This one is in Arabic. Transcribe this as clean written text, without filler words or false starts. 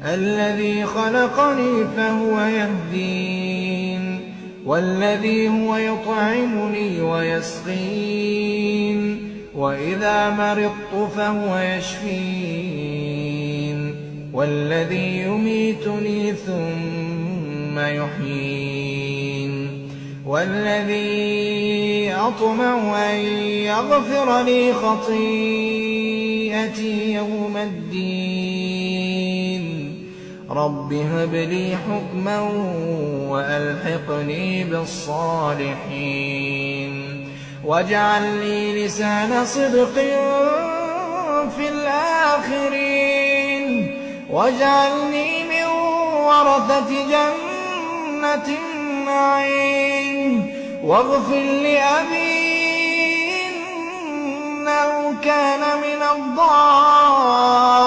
الذي خلقني فهو يهدين والذي هو يطعمني ويسقين وإذا مرضت فهو يشفين والذي يميتني ثم يحيين والذي أطمع أن يغفر لي خطيئتي يوم الدين رب هب لي حكما وألحقني بالصالحين واجعل لي لسان صدق في الآخرين واجعلني من ورثة جنة النعيم واغفر لأبي إنه كان من الضالين